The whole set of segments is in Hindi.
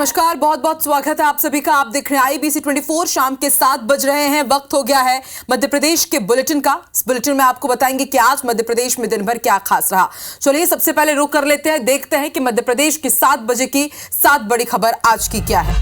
नमस्कार, बहुत बहुत स्वागत है आप सभी का। आप देख रहे हैं IBC 24। शाम के 7 बज रहे हैं, वक्त हो गया है मध्य प्रदेश के बुलेटिन का। इस बुलेटिन में आपको बताएंगे कि आज मध्य प्रदेश में दिन भर क्या खास रहा। चलिए सबसे पहले रुक कर लेते हैं, देखते हैं कि मध्य प्रदेश की 7 बजे की 7 बड़ी खबर आज की क्या है।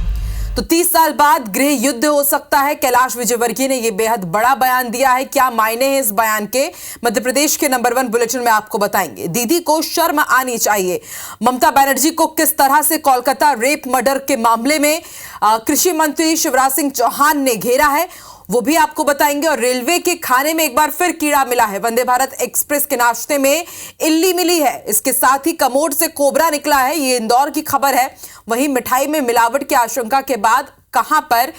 तो 30 साल बाद गृह युद्ध हो सकता है, कैलाश विजयवर्गीय ने यह बेहद बड़ा बयान दिया है। क्या मायने हैं इस बयान के, मध्य प्रदेश के नंबर 1 बुलेटिन में आपको बताएंगे। दीदी को शर्म आनी चाहिए, ममता बनर्जी को किस तरह से कोलकाता रेप मर्डर के मामले में कृषि मंत्री शिवराज सिंह चौहान ने घेरा है, वो भी आपको बताएंगे। और रेलवे के खाने में एक बार फिर कीड़ा मिला है, वंदे भारत एक्सप्रेस के नाश्ते में इल्ली मिली है। इसके साथ ही कमोड से कोबरा निकला है, ये इंदौर की खबर है। वहीं मिठाई में मिलावट की आशंका के बाद कहां पर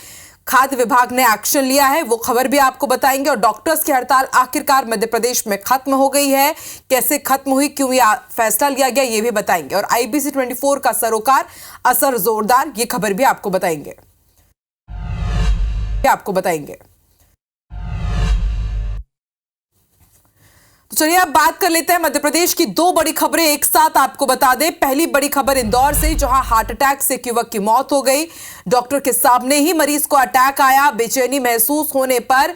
खाद्य विभाग ने एक्शन लिया है, वो खबर भी आपको बताएंगे। और डॉक्टर्स की हड़ताल आखिरकार मध्य प्रदेश में खत्म हो गई है, कैसे खत्म हुई, क्यों यह फैसला लिया गया, ये भी बताएंगे। और IBC 24 का सरोकार असर जोरदार, ये खबर भी आपको बताएंगे। तो चलिए अब बात कर लेते हैं मध्य प्रदेश की 2 बड़ी खबरें एक साथ आपको बता दें। पहली बड़ी खबर इंदौर से, जहां हार्ट अटैक से एक युवक की मौत हो गई। डॉक्टर के सामने ही मरीज को अटैक आया। बेचैनी महसूस होने पर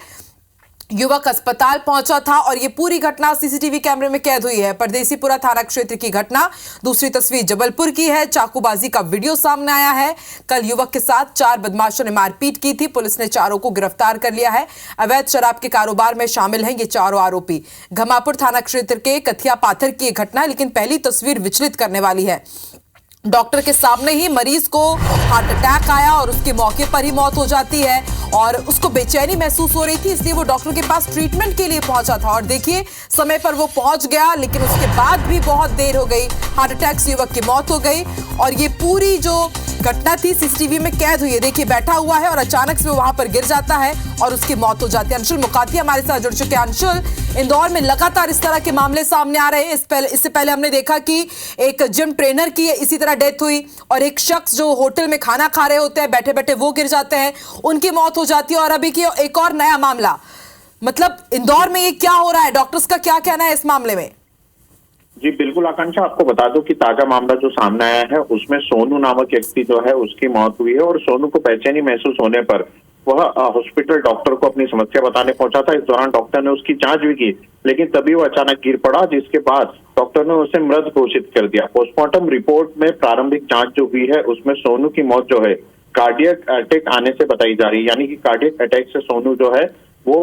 युवक अस्पताल पहुंचा था और यह पूरी घटना सीसीटीवी कैमरे में कैद हुई है। परदेसीपुरा थाना क्षेत्र की घटना। दूसरी तस्वीर जबलपुर की है, चाकूबाजी का वीडियो सामने आया है। कल युवक के साथ 4 बदमाशों ने मारपीट की थी, पुलिस ने चारों को गिरफ्तार कर लिया है। अवैध शराब के कारोबार में शामिल हैं ये चारों आरोपी। घमापुर थाना क्षेत्र के कथिया पाथर की घटना, लेकिन पहली तस्वीर विचलित करने वाली है। डॉक्टर के सामने ही मरीज को हार्ट अटैक आया और उसके मौके पर ही मौत हो जाती है और उसको बेचैनी महसूस हो रही थी, इसलिए वो डॉक्टर के पास ट्रीटमेंट के लिए पहुंचा था। और देखिए समय पर वो पहुंच गया, लेकिन उसके बाद भी बहुत देर हो गई, हार्ट अटैक से युवक की मौत हो गई। और ये पूरी जो घटना थी सीसीटीवी में कैद हुई है। देखिए बैठा हुआ है और अचानक से वो वहां पर गिर जाता है और उसकी मौत हो जाती है। अंशुल मुकाती हमारे साथ जुड़ चुके हैं। अंशुल, इंदौर में लगातार इस तरह के मामले सामने आ रहे हैं। इससे पहले हमने देखा कि एक जिम ट्रेनर की इसी तरह डेथ हुई और एक शख्स जो होटल में खाना खा रहे होते हैं, बैठे बैठे वो गिर जाते हैं, उनकी मौत हो जाती है। और अभी की एक और नया मामला, मतलब इंदौर में ये क्या हो रहा है, डॉक्टर्स का क्या कहना है इस मामले में? जी बिल्कुल आकांक्षा, आपको बता दूं कि ताजा मामला जो सामने आया है उसमें सोनू नामक व्यक्ति जो है उसकी मौत हुई है। और सोनू को बेचैनी महसूस होने पर वह हॉस्पिटल डॉक्टर को अपनी समस्या बताने पहुंचा था। इस दौरान डॉक्टर ने उसकी जांच भी की, लेकिन तभी वो अचानक गिर पड़ा, जिसके बाद डॉक्टर ने उसे मृत घोषित कर दिया। पोस्टमार्टम रिपोर्ट में प्रारंभिक जांच जो हुई है उसमें सोनू की मौत जो है कार्डियक अटैक आने से बताई जा रही है, यानी कि कार्डियक अटैक से सोनू जो है वो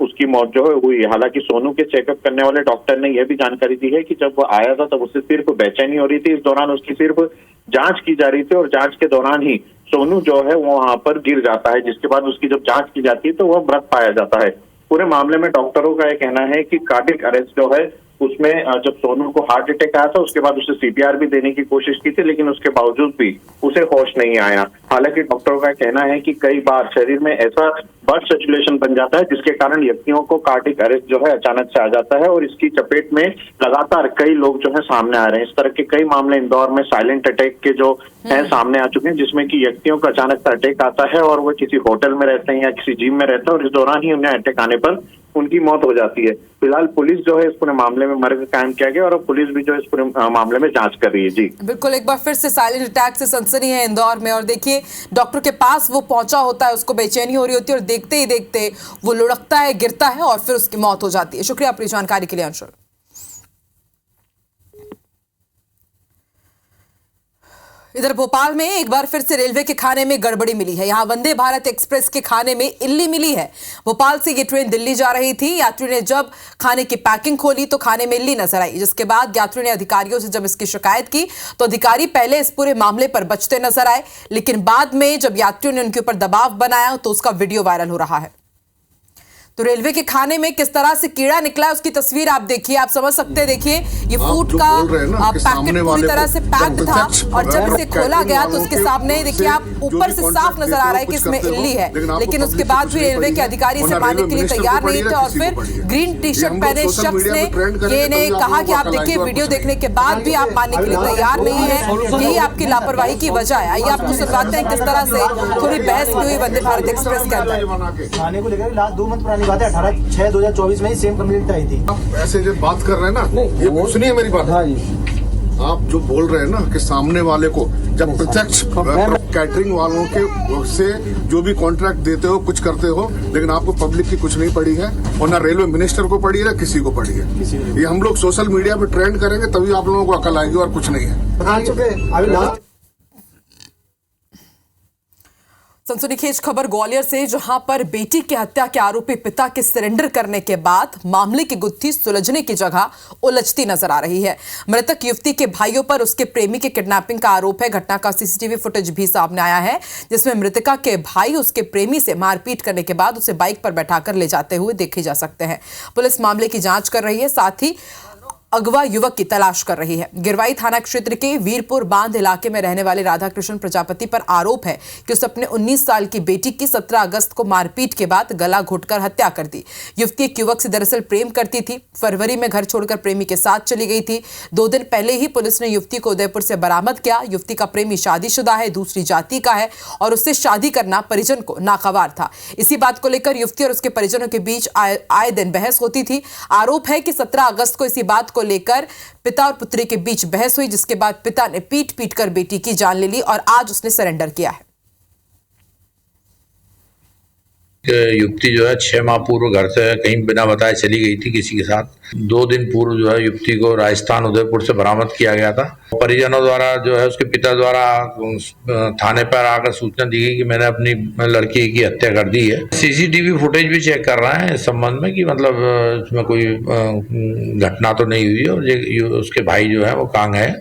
उसकी मौत जो है हुई। हालांकि सोनू के चेकअप करने वाले डॉक्टर ने यह भी जानकारी दी है कि जब वो आया था तब उसे सिर्फ बेचैनी हो रही थी, इस दौरान उसकी सिर्फ जांच की जा रही थी और जांच के दौरान ही सोनू जो है वो वहां पर गिर जाता है, जिसके बाद उसकी जब जांच की जाती है तो वह मृत पाया जाता है। पूरे मामले में डॉक्टरों का यह कहना है कि कार्डियक अरेस्ट जो है उसमें जब सोनू को हार्ट अटैक आया था उसके बाद उसे CPR भी देने की कोशिश की थी, लेकिन उसके बावजूद भी उसे होश नहीं आया। हालांकि डॉक्टरों का कहना है कि कई बार शरीर में ऐसा ब्लड सर्कुलेशन बन जाता है जिसके कारण व्यक्तियों को कार्डियक अरेस्ट जो है अचानक से आ जाता है और इसकी चपेट में लगातार कई लोग जो है सामने आ रहे हैं। इस तरह के कई मामले इंदौर में साइलेंट अटैक के जो है सामने आ चुके हैं, जिसमें कि व्यक्तियों को अचानक से अटैक आता है और वो किसी होटल में रहते हैं या किसी जिम में रहते हैं और इस दौरान ही उन्हें अटैक आने पर उनकी मौत हो जाती है। फिलहाल पुलिस जो है इस पूरे मामले में मर्ग कायम किया गया और पुलिस भी जो इस पूरे मामले में जांच कर रही है। जी बिल्कुल, एक बार फिर से साइलेंट अटैक से सनसनी है इंदौर में। और देखिए डॉक्टर के पास वो पहुंचा होता है, उसको बेचैनी हो रही होती है और देखते ही देखते वो लुढ़कता है, गिरता है और फिर उसकी मौत हो जाती है। शुक्रिया अपनी जानकारी के लिए अंशुल। इधर भोपाल में एक बार फिर से रेलवे के खाने में गड़बड़ी मिली है। यहां वंदे भारत एक्सप्रेस के खाने में इल्ली मिली है। भोपाल से ये ट्रेन दिल्ली जा रही थी। यात्री ने जब खाने की पैकिंग खोली तो खाने में इल्ली नजर आई, जिसके बाद यात्री ने अधिकारियों से जब इसकी शिकायत की तो अधिकारी पहले इस पूरे मामले पर बचते नजर आए, लेकिन बाद में जब यात्रियों ने उनके ऊपर दबाव बनाया तो उसका वीडियो वायरल हो रहा है। तो रेलवे के खाने में किस तरह से कीड़ा निकला है उसकी तस्वीर आप देखिए, आप समझ सकते हैं। देखिए ये फूड का पैकेट पूरी तरह से पैक्ड था और जब इसे खोला गया तो उसके सामने देखिए आप ऊपर से साफ नजर आ रहा है कि इसमें इल्ली है, लेकिन उसके बाद भी रेलवे के अधिकारी इसे मानने के लिए तैयार नहीं थे। और फिर ग्रीन टी-शर्ट पहने शख्स ने ये कहा कि आप देखिए वीडियो देखने के बाद भी आप मानने के लिए तैयार नहीं है, यही आपकी लापरवाही की वजह है। आइए आपको सुनवाते हैं किस तरह से थोड़ी बहस की हुई वंदे भारत एक्सप्रेस के अंदर। खाने को लेकर लास्ट 2 मंथ पुरानी बात है, 18/6/2024 में ही सेम कंप्लेंट आई थी। आप ऐसे जो बात कर रहे हैं ना, ये कुछ नहीं है मेरी बात। हाँ जी, आप जो बोल रहे हैं ना कि सामने वाले को जब प्रत्यक्ष कैटरिंग वालों के से जो भी कॉन्ट्रैक्ट देते हो कुछ करते हो, लेकिन आपको पब्लिक की कुछ नहीं पड़ी है और ना रेलवे मिनिस्टर को पड़ी है ना किसी को पड़ी है। ये हम लोग सोशल मीडिया पे ट्रेंड करेंगे तभी आप लोगों को अकल आएगी और कुछ नहीं है। सनसनीखेज खबर ग्वालियर से, जहां पर बेटी की हत्या के आरोपी पिता के सरेंडर करने के बाद मामले की गुत्थी सुलझने की जगह उलझती नजर आ रही है। मृतक युवती के भाइयों पर उसके प्रेमी के किडनैपिंग का आरोप है। घटना का सीसीटीवी फुटेज भी सामने आया है, जिसमें मृतका के भाई उसके प्रेमी से मारपीट करने के बाद उसे बाइक पर बैठाकर ले जाते हुए देखे जा सकते हैं। पुलिस मामले की जांच कर रही है, साथ ही अगवा युवक की तलाश कर रही है। गिरवाई थाना क्षेत्र के वीरपुर बांध इलाके में रहने वाले राधाकृष्ण प्रजापति पर आरोप है कि उसने अपने 19 साल की बेटी की 17 अगस्त को मारपीट के बाद गला घोटकर हत्या कर दी। युवती एक युवक से दरअसल प्रेम करती थी। फरवरी में घर छोड़कर प्रेमी के साथ चली गई थी। 2 दिन पहले ही पुलिस ने युवती को उदयपुर से बरामद किया। युवती का प्रेमी शादीशुदा है, दूसरी जाति का है और उससे शादी करना परिजन को नागवार था। इसी बात को लेकर युवती और उसके परिजनों के बीच आए दिन बहस होती थी। आरोप है कि 17 अगस्त को इसी बात को लेकर पिता और पुत्री के बीच बहस हुई, जिसके बाद पिता ने पीट कर बेटी की जान ले ली और आज उसने सरेंडर किया है। युवती जो है 6 माह पूर्व घर से कहीं बिना बताए चली गई थी किसी के साथ। 2 दिन पूर्व जो है युवती को राजस्थान उदयपुर से बरामद किया गया था। परिजनों द्वारा जो है उसके पिता द्वारा थाने पर आकर सूचना दी गई कि मैंने अपनी लड़की की हत्या कर दी है। सीसीटीवी फुटेज भी चेक कर रहे हैं इस संबंध में कि मतलब इसमें कोई घटना तो नहीं हुई और उसके भाई जो है वो कहाँ गए।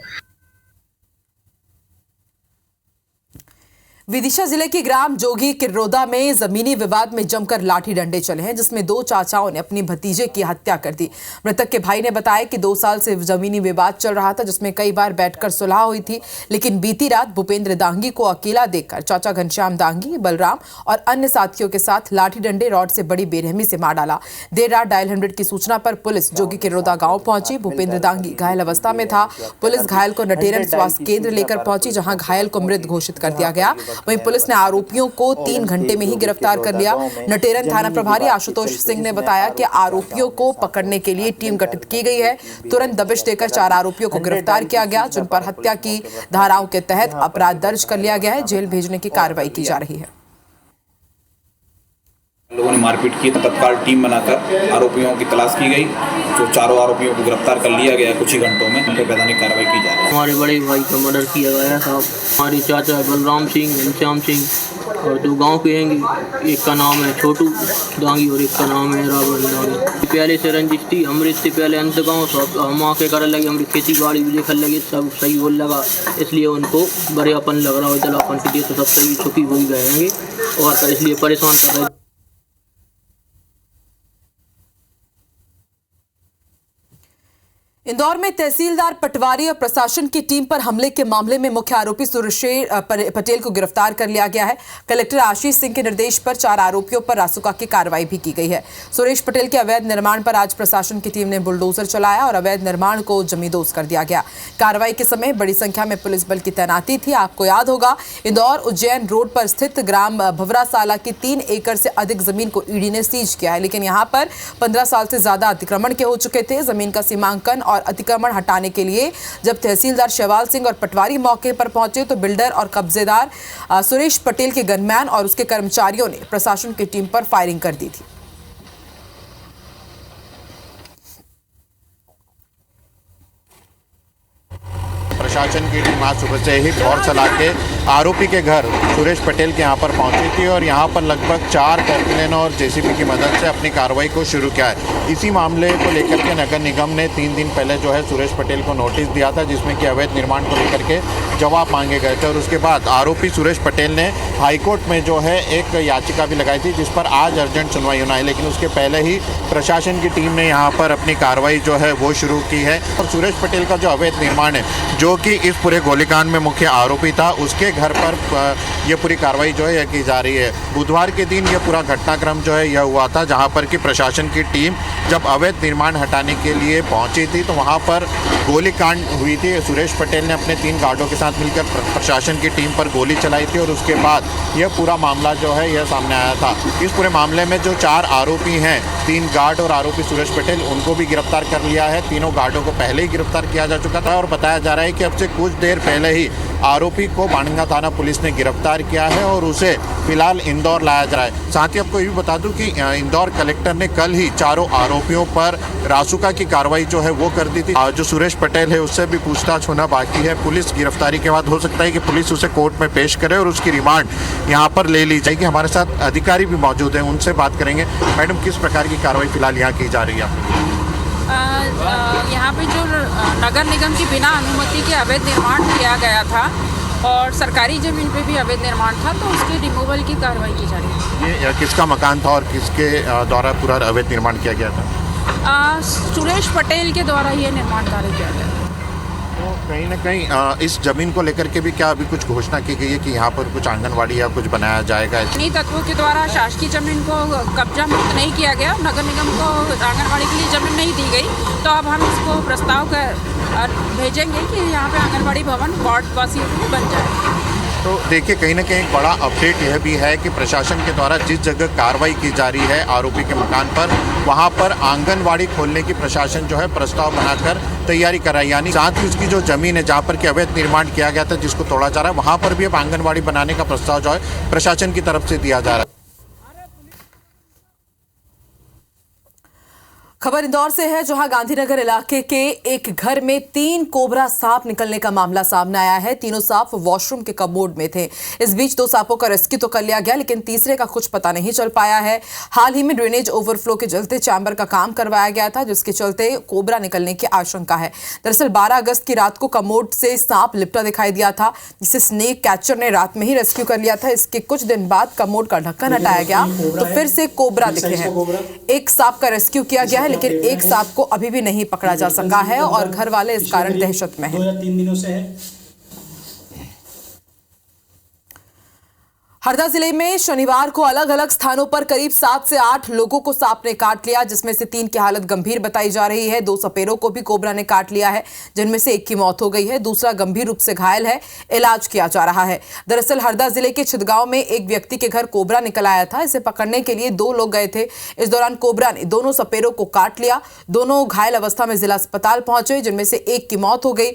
विदिशा जिले के ग्राम जोगी किरोदा में जमीनी विवाद में जमकर लाठी डंडे चले हैं, जिसमें 2 चाचाओं ने अपनी भतीजे की हत्या कर दी। मृतक के भाई ने बताया कि 2 साल से जमीनी विवाद चल रहा था, जिसमें कई बार बैठकर सुलह हुई थी, लेकिन बीती रात भूपेंद्र दांगी को अकेला देखकर चाचा घनश्याम दांगी, बलराम और अन्य साथियों के साथ लाठी डंडे रॉड से बड़ी बेरहमी से मार डाला। देर रात डायल 100 की सूचना पर पुलिस जोगी किरोदा गाँव पहुंची। भूपेंद्र दांगी घायल अवस्था में था। पुलिस घायल को नटेरन स्वास्थ्य केंद्र लेकर पहुंची, जहां घायल को मृत घोषित कर दिया गया। वहीं पुलिस ने आरोपियों को 3 घंटे में ही गिरफ्तार कर लिया। नटेरन थाना प्रभारी आशुतोष सिंह ने बताया कि आरोपियों को पकड़ने के लिए टीम गठित की गई है। तुरंत दबिश देकर 4 आरोपियों को गिरफ्तार किया गया, जिन पर हत्या की धाराओं के तहत अपराध दर्ज कर लिया गया है। जेल भेजने की कार्रवाई की जा रही है। लोगों ने मारपीट की, तत्काल टीम बनाकर आरोपियों की तलाश की गई। तो 4 आरोपियों को गिरफ्तार कर लिया गया। कुछ ही घंटों में उन पर वैधानिक कार्रवाई की जा रही है। हमारे बड़े भाई का मर्डर किया गया था। हमारे चाचा बलराम सिंह, घनश्याम सिंह और 2 गांव के हैं। एक का नाम है छोटू दांगी और एक का नाम है रावण दांगी। पहले से रंजिश थी। अमृत से पहले अंत गाँव सब हम आके कर लगे, हमारी खेती बाड़ी भी देखने लगे, सब सही बोल लगा, इसलिए उनको बड़ेपन लग रहा है। दलापन के लिए तो सब सही छुपी हुई गएंगे और इसलिए परेशान कर रहे। इंदौर में तहसीलदार पटवारी और प्रशासन की टीम पर हमले के मामले में मुख्य आरोपी सुरेश पटेल को गिरफ्तार कर लिया गया है। कलेक्टर आशीष सिंह के निर्देश पर 4 आरोपियों पर रासुका की कार्रवाई भी की गई है। सुरेश पटेल के अवैध निर्माण पर आज प्रशासन की टीम ने बुलडोजर चलाया और अवैध निर्माण को जमींदोज कर दिया गया। कार्रवाई के समय बड़ी संख्या में पुलिस बल की तैनाती थी। आपको याद होगा, इंदौर उज्जैन रोड पर स्थित ग्राम भवरासाला की 3 एकड़ से अधिक जमीन को ईडी ने सीज किया है, लेकिन यहाँ पर 15 साल से ज्यादा अतिक्रमण के हो चुके थे। जमीन का सीमांकन और अतिक्रमण हटाने के लिए जब तहसीलदार शेवाल सिंह और पटवारी मौके पर पहुंचे तो बिल्डर और कब्जेदार सुरेश पटेल के गनमैन और उसके कर्मचारियों ने प्रशासन की टीम पर फायरिंग कर दी थी। प्रशासन की टीम आज सुबह से ही दौड़ चला के आरोपी के घर सुरेश पटेल के यहाँ पर पहुंची थी और यहाँ पर लगभग 4 टर्कलेन और जेसीबी की मदद से अपनी कार्रवाई को शुरू किया है। इसी मामले को लेकर के नगर निगम ने 3 दिन पहले जो है सुरेश पटेल को नोटिस दिया था, जिसमें कि अवैध निर्माण को लेकर के जवाब मांगे गए थे और उसके बाद आरोपी सुरेश पटेल ने हाईकोर्ट में जो है एक याचिका भी लगाई थी, जिस पर आज अर्जेंट सुनवाई होना है। लेकिन उसके पहले ही प्रशासन की टीम ने यहाँ पर अपनी कार्रवाई जो है वो शुरू की है और सुरेश पटेल का जो अवैध निर्माण है, जो कि इस पूरे गोलीकांड में मुख्य आरोपी था, उसके घर पर ये पूरी कार्रवाई जो है यह की जा रही है। बुधवार के दिन ये पूरा घटनाक्रम जो है यह हुआ था, जहाँ पर कि प्रशासन की टीम जब अवैध निर्माण हटाने के लिए पहुंची थी तो वहाँ पर गोलीकांड हुई थी। सुरेश पटेल ने अपने 3 गार्डों के साथ मिलकर प्रशासन की टीम पर गोली चलाई थी और उसके बाद यह पूरा मामला जो है यह सामने आया था। इस पूरे मामले में जो 4 आरोपी हैं, 3 गार्ड और आरोपी सुरेश पटेल, उनको भी गिरफ्तार कर लिया है। तीनों गार्डों को पहले ही गिरफ्तार किया जा चुका था और बताया जा रहा है कि अब से कुछ देर पहले ही आरोपी को बाणगंगा थाना पुलिस ने गिरफ्तार किया है और उसे फिलहाल इंदौर लाया जा रहा है। साथ ही आपको ये भी बता दूं कि इंदौर कलेक्टर ने कल ही चारों आरोपियों पर रासुका की कार्रवाई जो है वो कर दी थी। जो सुरेश पटेल है उससे भी पूछताछ होना बाकी है। पुलिस गिरफ्तारी के बाद हो सकता है कि पुलिस उसे कोर्ट में पेश करे और उसकी रिमांड यहाँ पर ले ली जाएगी। हमारे साथ अधिकारी भी मौजूद हैं, उनसे बात करेंगे। मैडम, किस प्रकार की कार्रवाई फिलहाल यहाँ की जा रही है? यहाँ पे जो नगर निगम की बिना अनुमति के अवैध निर्माण किया गया था और सरकारी ज़मीन पे भी अवैध निर्माण था, तो उसके रिमूवल की कार्रवाई की जा रही है। ये किसका मकान था और किसके द्वारा पूरा अवैध निर्माण किया गया था? सुरेश पटेल के द्वारा ये निर्माण कार्य किया गया था। तो कहीं ना कहीं इस जमीन को लेकर के भी क्या अभी कुछ घोषणा की गई है कि यहाँ पर कुछ आंगनवाड़ी या कुछ बनाया जाएगा? इन्हीं तत्वों के द्वारा शासकीय जमीन को कब्जा मुक्त नहीं किया गया, नगर निगम को आंगनवाड़ी के लिए जमीन नहीं दी गई, तो अब हम इसको प्रस्ताव भेजेंगे कि यहाँ पे आंगनवाड़ी भवन वार्ड वासियों के लिए बन जाए। तो देखिए, कहीं ना कहीं एक बड़ा अपडेट यह भी है कि प्रशासन के द्वारा जिस जगह कार्रवाई की जा रही है आरोपी के मकान पर, वहां पर आंगनवाड़ी खोलने की प्रशासन जो है प्रस्ताव बनाकर तैयारी कर रहा है। यानी साथ ही उसकी जो जमीन है जहां पर कि अवैध निर्माण किया गया था, जिसको तोड़ा जा रहा है, वहां पर भी अब आंगनवाड़ी बनाने का प्रस्ताव जो है प्रशासन की तरफ से दिया जा रहा है। खबर इंदौर से है, जहां गांधीनगर इलाके के एक घर में 3 कोबरा सांप निकलने का मामला सामने आया है। तीनों सांप वॉशरूम के कमोड में थे। इस बीच 2 सांपों का रेस्क्यू तो कर लिया गया, लेकिन तीसरे का कुछ पता नहीं चल पाया है। हाल ही में ड्रेनेज ओवरफ्लो के चलते चैम्बर का काम करवाया गया था, जिसके चलते कोबरा निकलने की आशंका है। दरअसल 12 अगस्त की रात को कमोड से सांप लिपटा दिखाई दिया था, जिसे स्नेक कैचर ने रात में ही रेस्क्यू कर लिया था। इसके कुछ दिन बाद कमोड का ढक्कन हटाया गया तो फिर से कोबरा दिखे हैं। एक सांप का रेस्क्यू किया गया है, लेकिन एक सांप को अभी भी नहीं पकड़ा जा सका है और घर वाले इस कारण दहशत में हैं। 2 या 3 दिनों से है। हरदा जिले में शनिवार को अलग अलग स्थानों पर करीब 7 से 8 लोगों को सांप ने काट लिया, जिसमें से 3 की हालत गंभीर बताई जा रही है। 2 सपेरों को भी कोबरा ने काट लिया है, जिनमें से एक की मौत हो गई है, दूसरा गंभीर रूप से घायल है, इलाज किया जा रहा है। दरअसल हरदा जिले के छिदगांव में एक व्यक्ति के घर कोबरा निकल आया था। इसे पकड़ने के लिए 2 लोग गए थे। इस दौरान कोबरा ने दोनों सपेरों को काट लिया। दोनों घायल अवस्था में जिला अस्पताल पहुंचे, जिनमें से एक की मौत हो गई।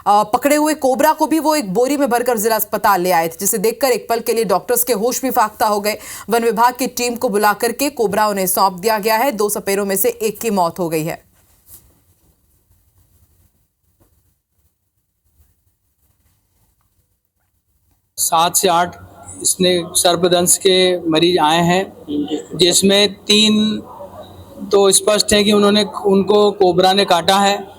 पकड़े हुए कोबरा को भी वो एक बोरी में भरकर जिला अस्पताल ले आए थे, जिसे देखकर एक पल के लिए डॉक्टर्स के होश भी फाख्ता हो गए। वन विभाग की टीम को बुलाकर के कोबरा उन्हें सौंप दिया गया है। 2 सपेरों में से एक की मौत हो गई है। सात से 8 इसने सर्पदंश के मरीज आए हैं, जिसमें 3 तो स्पष्ट है कि उनको कोबरा ने काटा है।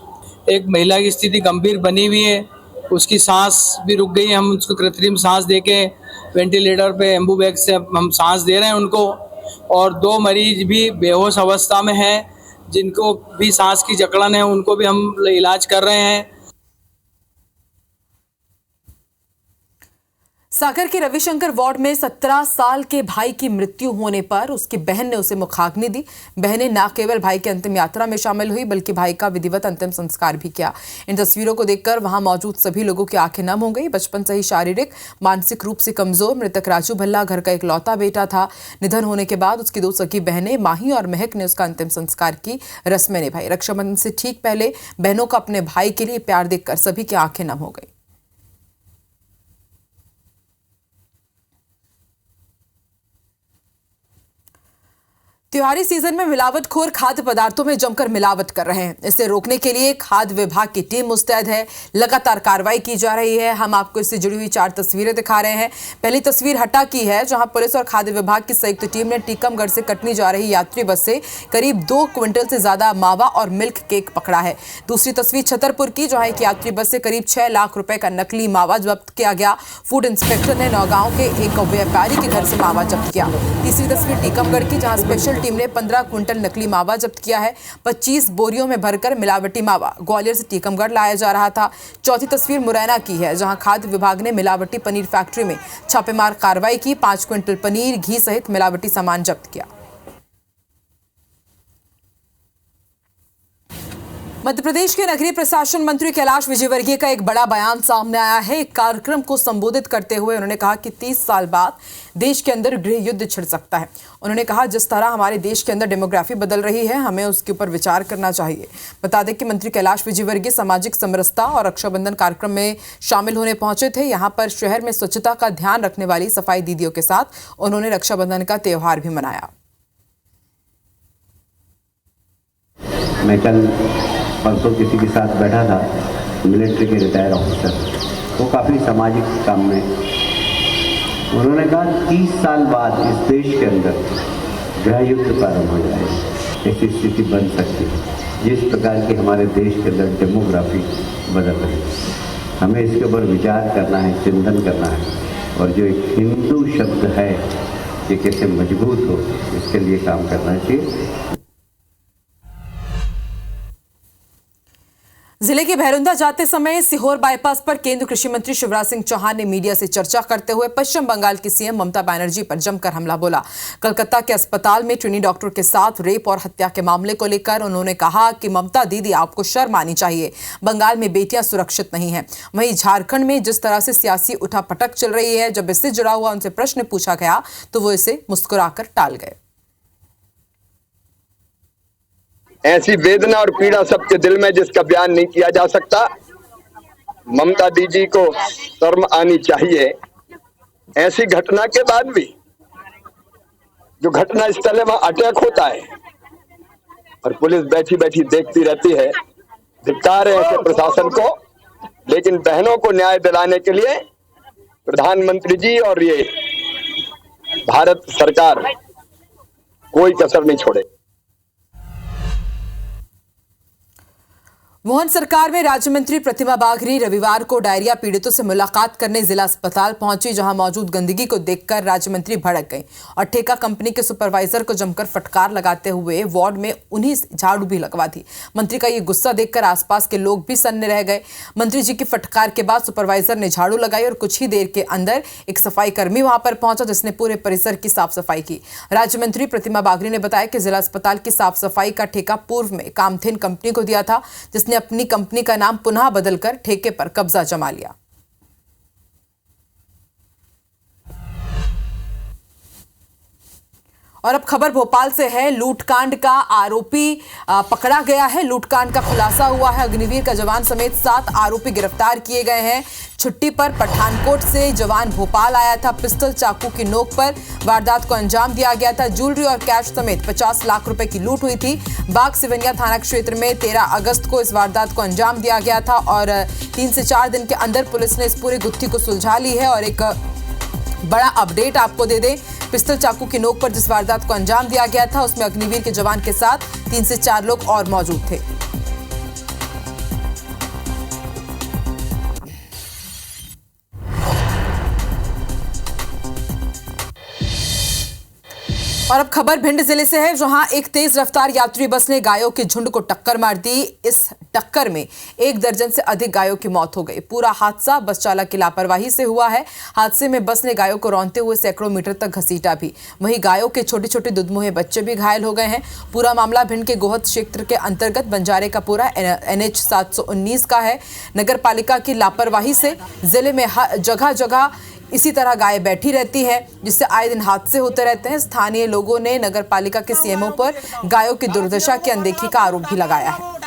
एक महिला की स्थिति गंभीर बनी हुई है, उसकी सांस भी रुक गई है। हम उसको कृत्रिम सांस देके वेंटिलेटर पे एम्बुबैग से हम सांस दे रहे हैं उनको, और 2 मरीज भी बेहोश अवस्था में हैं, जिनको भी सांस की जकड़न है, उनको भी हम इलाज कर रहे हैं। सागर के रविशंकर वार्ड में 17 साल के भाई की मृत्यु होने पर उसकी बहन ने उसे मुखाग्नि दी। बहन ने न केवल भाई की अंतिम यात्रा में शामिल हुई, बल्कि भाई का विधिवत अंतिम संस्कार भी किया। इन तस्वीरों को देखकर वहां मौजूद सभी लोगों की आंखें नम हो गई। बचपन से ही शारीरिक मानसिक रूप से कमजोर मृतक राजू भल्ला घर का इकलौता बेटा था। निधन होने के बाद उसकी 2 सगी बहनें माही और महक ने उसका अंतिम संस्कार की रस्में निभाई। रक्षाबंधन से ठीक पहले बहनों का अपने भाई के लिए प्यार देखकर सभी की आंखें नम हो गई। त्योहारी सीजन में मिलावटखोर खाद्य पदार्थों में जमकर मिलावट कर रहे हैं। इसे रोकने के लिए खाद्य विभाग की टीम मुस्तैद है, लगातार कार्रवाई की जा रही है। हम आपको इससे जुड़ी हुई 4 तस्वीरें दिखा रहे हैं। पहली तस्वीर हट्टा की है, जहां पुलिस और खाद्य विभाग की संयुक्त टीम ने टीकमगढ़ से कटनी जा रही यात्री बस से करीब 2 क्विंटल से ज्यादा मावा और मिल्क केक पकड़ा है। दूसरी तस्वीर छतरपुर की, जहां एक यात्री बस से करीब 6 लाख रुपए का नकली मावा जब्त किया गया। फूड इंस्पेक्टर ने नौगांव के एक व्यापारी के घर से मावा जब्त किया। तीसरी तस्वीर टीकमगढ़ की, जहां स्पेशल टीम टीम ने 15 क्विंटल नकली मावा जब्त किया है। 25 बोरियों में भरकर मिलावटी मावा ग्वालियर से टीकमगढ़ लाया जा रहा था। चौथी तस्वीर मुरैना की है, जहां खाद्य विभाग ने मिलावटी पनीर फैक्ट्री में छापेमार कार्रवाई की। 5 क्विंटल पनीर, घी सहित मिलावटी सामान जब्त किया। मध्य प्रदेश के नगरीय प्रशासन मंत्री कैलाश विजयवर्गीय का एक बड़ा बयान सामने आया है। एक कार्यक्रम को संबोधित करते हुए उन्होंने कहा कि 30 साल बाद देश के अंदर गृह युद्ध छिड़ सकता है। उन्होंने कहा, जिस तरह हमारे देश के अंदर डेमोग्राफी बदल रही है, हमें उसके ऊपर विचार करना चाहिए। बता दें कि मंत्री कैलाश विजयवर्गीय सामाजिक समरसता और रक्षाबंधन कार्यक्रम में शामिल होने पहुंचे थे। यहाँ पर शहर में स्वच्छता का ध्यान रखने वाली सफाई दीदियों के साथ उन्होंने रक्षाबंधन का त्योहार भी मनाया। मैं कल परसों किसी के साथ बैठा था, मिलिट्री के रिटायर ऑफिसर, वो काफ़ी सामाजिक काम में। उन्होंने कहा 30 साल बाद इस देश के अंदर गृह युद्ध प्रारंभ हो जाए, ऐसी स्थिति बन सकती है। जिस प्रकार की हमारे देश के अंदर डेमोग्राफी बदल रही है, हमें इसके ऊपर विचार करना है, चिंतन करना है, और जो एक हिंदू शब्द है ये कैसे मजबूत हो, इसके लिए काम करना चाहिए। जिले के भैरुंदा जाते समय सीहोर बाईपास पर केंद्रीय कृषि मंत्री शिवराज सिंह चौहान ने मीडिया से चर्चा करते हुए पश्चिम बंगाल की सीएम ममता बनर्जी पर जमकर हमला बोला। कलकत्ता के अस्पताल में ट्रेनी डॉक्टर के साथ रेप और हत्या के मामले को लेकर उन्होंने कहा कि ममता दीदी, आपको शर्म आनी चाहिए। बंगाल में बेटियां सुरक्षित नहीं हैं। वहीं झारखंड में जिस तरह से सियासी उठापटक चल रही है, जब इससे जुड़ा हुआ उनसे प्रश्न पूछा गया तो वो इसे मुस्कुराकर टाल गए। ऐसी वेदना और पीड़ा सबके दिल में जिसका बयान नहीं किया जा सकता। ममता दीदी को शर्म आनी चाहिए। ऐसी घटना के बाद भी जो घटना स्थल है वहां अटैक होता है और पुलिस बैठी बैठी देखती रहती है। धिक्कार है ऐसे प्रशासन को, लेकिन बहनों को न्याय दिलाने के लिए प्रधानमंत्री जी और ये भारत सरकार कोई कसर नहीं छोड़े। मोहन सरकार में राज्य मंत्री प्रतिमा बाघरी रविवार को डायरिया पीड़ितों से मुलाकात करने जिला अस्पताल पहुंची, जहां मौजूद गंदगी को देखकर राज्य मंत्री भड़क गई और ठेका कंपनी के सुपरवाइजर को जमकर फटकार लगाते हुए वार्ड में उन्हीं झाड़ू भी लगवा दी। मंत्री का ये गुस्सा देखकर आसपास के लोग भी सन्ने रह गए। मंत्री जी की फटकार के बाद सुपरवाइजर ने झाड़ू लगाई और कुछ ही देर के अंदर एक सफाई कर्मी वहां पर पहुंचा, जिसने पूरे परिसर की साफ सफाई की। राज्य मंत्री प्रतिमा बाघरी ने बताया कि जिला अस्पताल की साफ सफाई का ठेका पूर्व में कामधेन कंपनी को दिया था, जिसने अपनी कंपनी का नाम पुनः बदलकर ठेके पर कब्जा जमा लिया। और अब खबर भोपाल से है। लूटकांड का आरोपी पकड़ा गया है। लूटकांड का खुलासा हुआ है। अग्निवीर का जवान समेत 7 आरोपी गिरफ्तार किए गए हैं। छुट्टी पर पठानकोट से जवान भोपाल आया था। पिस्टल चाकू की नोक पर वारदात को अंजाम दिया गया था। ज्वेलरी और कैश समेत 50 लाख रुपए की लूट हुई थी। बाग सिवनिया थाना क्षेत्र में 13 अगस्त को इस वारदात को अंजाम दिया गया था और 3 से 4 दिन के अंदर पुलिस ने इस पूरी गुत्थी को सुलझा ली है। और एक बड़ा अपडेट आपको दे दें, पिस्टल चाकू की नोक पर जिस वारदात को अंजाम दिया गया था उसमें अग्निवीर के जवान के साथ 3 से 4 लोग और मौजूद थे। और अब खबर भिंड जिले से है, जहां एक तेज रफ्तार यात्री बस ने गायों के झुंड को टक्कर मार दी। इस टक्कर में 1 दर्जन से अधिक गायों की मौत हो गई। पूरा हादसा बस चालक की लापरवाही से हुआ है। हादसे में बस ने गायों को रौंदते हुए सैकड़ों मीटर तक घसीटा भी। वहीं गायों के छोटे छोटे दुधमुहे बच्चे भी घायल हो गए हैं। पूरा मामला भिंड के गोहद क्षेत्र के अंतर्गत बंजारे का पूरा NH 719 का है। नगर पालिका की लापरवाही से जिले में जगह जगह इसी तरह गाय बैठी रहती है, जिससे आए दिन हादसे होते रहते हैं। स्थानीय लोगों ने नगर पालिका के CMO पर गायों की दुर्दशा की अनदेखी का आरोप भी लगाया है।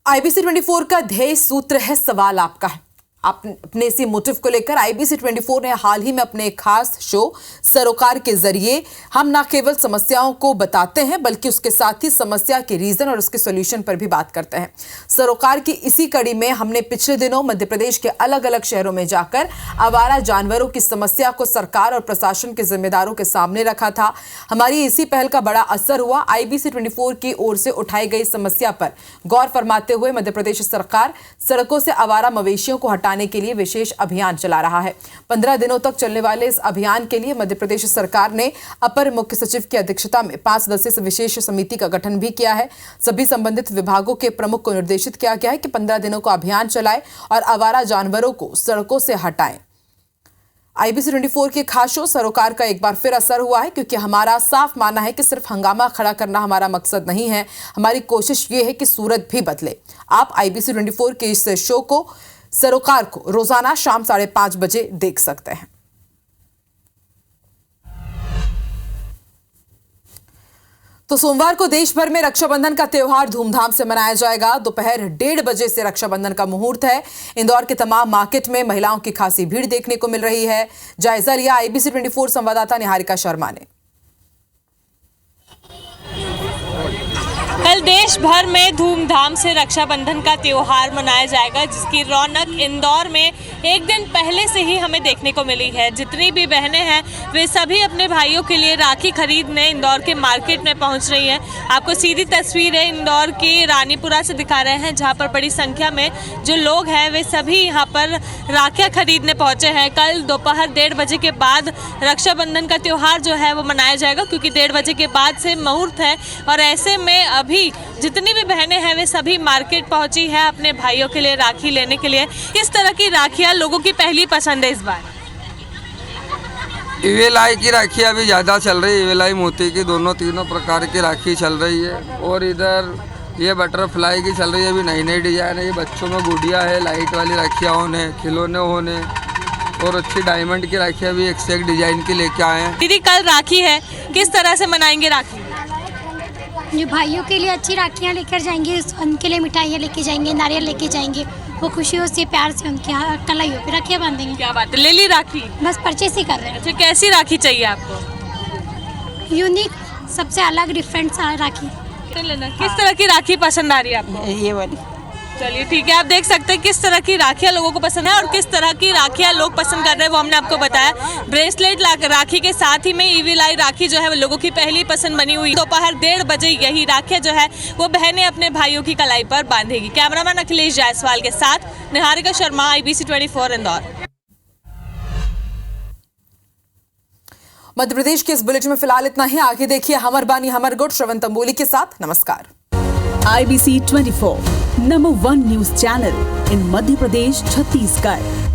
IBC 24 का ध्येय सूत्र है, सवाल आपका है। अपने इसी मोटिव को लेकर IBC 24 ने हाल ही में अपने खास शो सरोकार के जरिए हम न केवल समस्याओं को बताते हैं बल्कि उसके साथ ही समस्या के रीजन और उसके सॉल्यूशन पर भी बात करते हैं। सरोकार की इसी कड़ी में हमने पिछले दिनों मध्य प्रदेश के अलग अलग शहरों में जाकर आवारा जानवरों की समस्या को सरकार और प्रशासन के जिम्मेदारों के सामने रखा था। हमारी इसी पहल का बड़ा असर हुआ। IBC 24 की ओर से उठाई गई समस्या पर गौर फरमाते हुए मध्य प्रदेश सरकार सड़कों से आवारा मवेशियों को हटाने हटाने के लिए विशेष अभियान चला रहा है। 15 दिनों तक चलने वाले इस अभियान के लिए मध्य प्रदेश सरकार ने अपर मुख्य सचिव की अध्यक्षता में 5 सदस्यीय विशेष समिति का गठन भी किया है। सभी संबंधित विभागों के प्रमुख को निर्देशित किया गया है कि 15 दिनों का अभियान चलाएं और आवारा जानवरों को सड़कों से हटाएं। IBC 24 के खास शो सरोकार का एक बार फिर असर हुआ है, क्योंकि हमारा साफ मानना है कि सिर्फ हंगामा खड़ा करना हमारा मकसद नहीं है। हमारी कोशिश ये है कि सूरत भी बदले। आप IBC 24 के इस शो को सरोकार को रोजाना शाम 5:30 बजे देख सकते हैं। तो सोमवार को देश भर में रक्षाबंधन का त्यौहार धूमधाम से मनाया जाएगा। दोपहर 1:30 बजे से रक्षाबंधन का मुहूर्त है। इंदौर के तमाम मार्केट में महिलाओं की खासी भीड़ देखने को मिल रही है। जायजा लिया IBC 24 संवाददाता निहारिका शर्मा ने। कल देश भर में धूमधाम से रक्षाबंधन का त्योहार मनाया जाएगा, जिसकी रौनक इंदौर में एक दिन पहले से ही हमें देखने को मिली है। जितनी भी बहनें हैं वे सभी अपने भाइयों के लिए राखी खरीदने इंदौर के मार्केट में पहुंच रही हैं। आपको सीधी तस्वीरें इंदौर के रानीपुरा से दिखा रहे हैं, जहां पर बड़ी संख्या में जो लोग हैं वे सभी यहां पर राखियां खरीदने पहुंचे हैं। कल दोपहर 1:30 बजे के बाद रक्षाबंधन का त्यौहार जो है वो मनाया जाएगा, क्योंकि 1:30 बजे के बाद से मुहूर्त है। और ऐसे में अभी जितनी भी बहनें हैं वे सभी मार्केट पहुंची हैं अपने भाइयों के लिए राखी लेने के लिए। किस तरह की राखियां लोगों की पहली पसंद है इस बार? ईवीएलआई की राखी अभी ज़्यादा चल रही है। ईवीएलआई मोती की तीनों प्रकार की राखी चल रही है। और इधर ये बटरफ्लाई की चल रही है, अभी नई नई डिजाइन है। ये बच्चों में गुड़िया है, लाइट वाली राखियाँ होने, खिलौने होने, और अच्छी डायमंड की राखियाँ भी एक से एक डिजाइन की लेके आए हैं। दीदी कल राखी है, किस तरह से मनाएंगे राखी? जो भाइयों के लिए अच्छी राखियाँ लेकर जाएंगे, उनके लिए मिठाइयाँ लेके जाएंगे, नारियल लेके जाएंगे। वो खुशियों से प्यार से उनके कलाइयों पे राखियाँ बांधेंगे। क्या बात है, ले ली राखी? बस परचेस ही कर रहे हैं। अच्छा, कैसी राखी चाहिए आपको? यूनिक, सबसे अलग डिफरेंट राखी लेना। किस तरह की राखी पसंद आ रही है आपको? ये वाली। चलिए ठीक है, आप देख सकते हैं किस तरह की राखियाँ लोगों को पसंद है और किस तरह की राखियाँ लोग पसंद कर रहे हैं, वो हमने आपको बताया। ब्रेसलेट राखी के साथ ही में ईवीएलआई राखी जो है वो लोगों की पहली पसंद बनी हुई। दोपहर 1:30 बजे यही राखियाँ जो है वो बहनें अपने भाइयों की कलाई पर बांधेगी। कैमरामैन अखिलेश जायसवाल के साथ निहारिका शर्मा, IBC 24 इंदौर। मध्य प्रदेश के इस बुलेटिन में फिलहाल इतना ही। आगे देखिए हमर बानी हमर गुट श्रवण तंबोली के साथ। नमस्कार। IBC 24 number 1 news channel in Madhya Pradesh, Chhattisgarh.